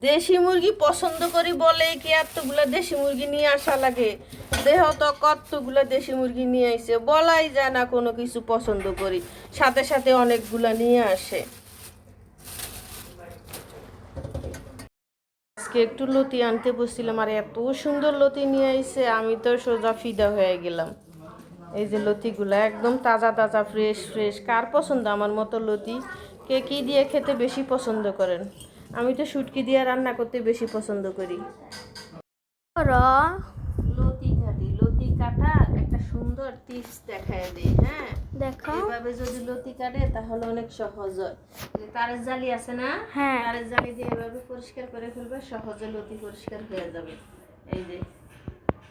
দেশি মুরগি পছন্দ করি বলে কি এতগুলো দেশি মুরগি নিয়ে আসা লাগে। দেহ তো কতগুলো দেশি মুরগি নিয়ে আইছে, বলাই যায় না কোনো কিছু পছন্দ করি, সাথে সাথে অনেকগুলো নিয়ে আসে। আজকে একটু লতি আনতে বসছিলাম আর এত সুন্দর লতি নিয়ে আইছে, আমি তো সোজা ফিদা হয়ে গেলাম। এই যে লতিগুলো একদম তাজা তাজা ফ্রেশ ফ্রেশ। কার পছন্দ আমার মতো লতি? কে কী দিয়ে খেতে বেশি পছন্দ করেন? আমি তো শুটকি দিয়ে রান্না করতে বেশি পছন্দ করি। লতি কাটি, লতি কাটা একটা সুন্দর টিপস দেখায় দেই। হ্যাঁ দেখো, এইভাবে যদি লতি কাটে তাহলে অনেক সহজ হয়। যে তারের জালি আছে না, হ্যাঁ তারের জালি দিয়ে এভাবে পরিষ্কার করে ফেলবে, সহজে লতি পরিষ্কার হয়ে যাবে। এই যে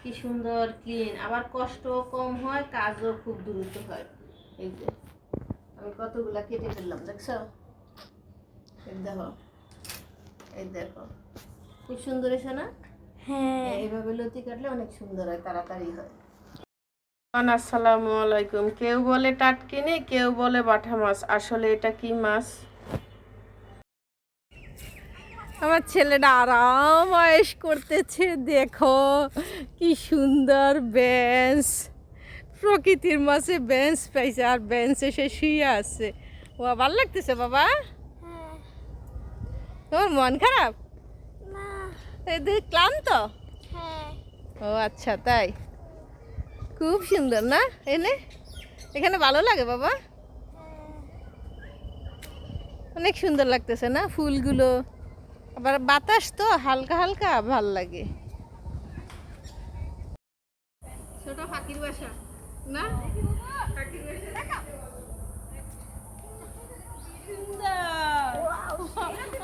কি সুন্দর ক্লিন, আবার কষ্টও কম হয়, কাজও খুব দ্রুত হয়। এই যে আমি কতগুলা কেটে ফেললাম, দেখছো? এই দেখো, এই দেখো খুব সুন্দর হয়েছে না? হ্যাঁ, এইভাবে লতি কাটলে অনেক সুন্দর হয়, তাড়াতাড়ি হয়। আসসালামু আলাইকুম। কেউ বলে টাটকিনি, কেউ বলে বাটা মাছ। আসলে এটা কি মাছ? আমার ছেলেটা আরাম আয়েশ করতেছে, দেখো কি সুন্দর বেঞ্চ, প্রকৃতির মাঝে বেঞ্চ পাইছে আর বেঞ্চে সে শুয়ে আছে। ও ভালো লাগতেছে বাবা? তোমার মন খারাপ? ক্লান্ত? ও আচ্ছা, তাই? খুব সুন্দর না? এখানে ভালো লাগে বাবা? অনেক সুন্দর লাগতেছে না ফুলগুলো, আবার বাতাস তো হালকা হালকা, ভাল লাগে। ছোট ফাঁকির বাসা না? ফাঁকির বাসা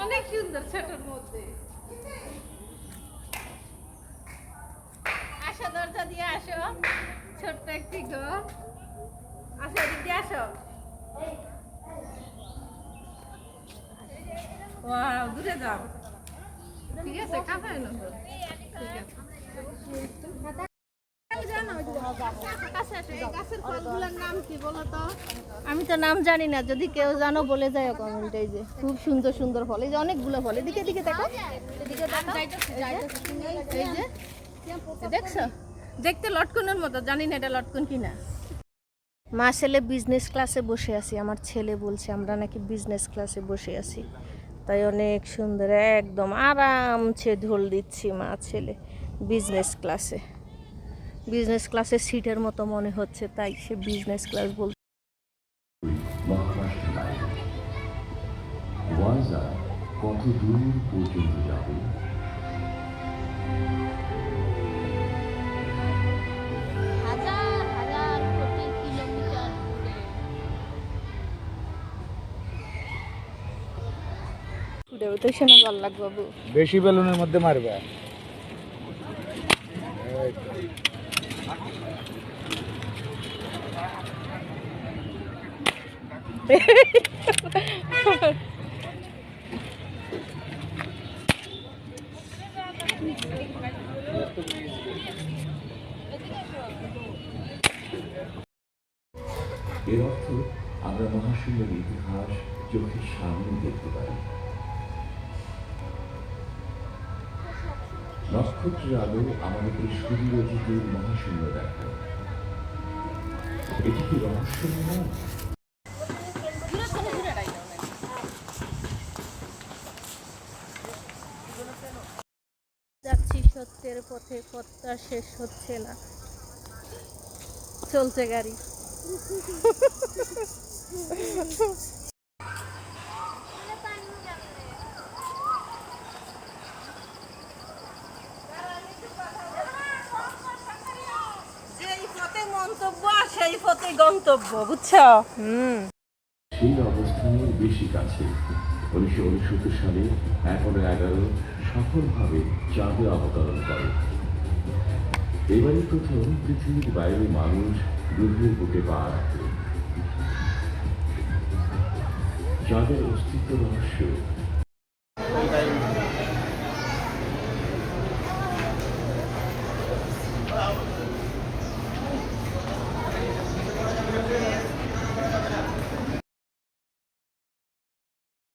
অনেক সুন্দর, ছোটর মধ্যে। আসো, দরজা দিয়ে আসো, ছোট্ট একটি ঘর। আসো, এদিক দিয়ে আসো। ওয়াও, দূরে যাও। ঠিক আছে, কাছে এলো তো। ঠিক আছে। আমি তো নাম জানি না, যদি কেউ জানো বলে যায় কমেন্টে। এই যে খুব সুন্দর সুন্দর ফল, এই যে অনেকগুলো ফল, এদিকে এদিকে দেখো, এদিকে দেখো। এই যে দেখছো, দেখতে লটকনের মতো, জানি না এটা লটকন কিনা। মা ছেলে বিজনেস ক্লাসে বসে আছি, আমার ছেলে বলছে আমরা নাকি বিজনেস ক্লাসে বসে আছি, তাই অনেক সুন্দর একদম আরামসে ঢোল দিচ্ছি মা ছেলে বিজনেস ক্লাসে। বিজনেস ক্লাসের সিটের মতো মনে হচ্ছে, তাই সে বিজনেস ক্লাস বলছে। কত দূর পর্যন্ত যাবে? হাজার হাজার কোটি কিলোমিটার দূরে। তো শোনা ভালো লাগবে বাবু, বেশি বেলুনের মধ্যে মারবে। এর অর্থ আমরা মহাশূন্যের ইতিহাস চোখের সামনে দেখতে পাই। নক্ষত্রের আলো আমাদের সূর্য অতীতের মহাশূন্য দেখায়। এটি কি রহস্যময় নয়? যাচ্ছি সত্যের পথে, পথটা শেষ হচ্ছে না, চলছে গাড়ি। যেই পথে মন্তব্য আর সেই পথে গন্তব্য, বুঝছো? সেই অবস্থানের বেশি কাছে 1969 সালে অ্যাপোলো 11 সফলভাবে চাঁদে অবতরণ করে। এবারই প্রথম পৃথিবীর বাইরে মানুষ গ্রহের বুকে পা রাখে। চাঁদের অস্তিত্ব রহস্য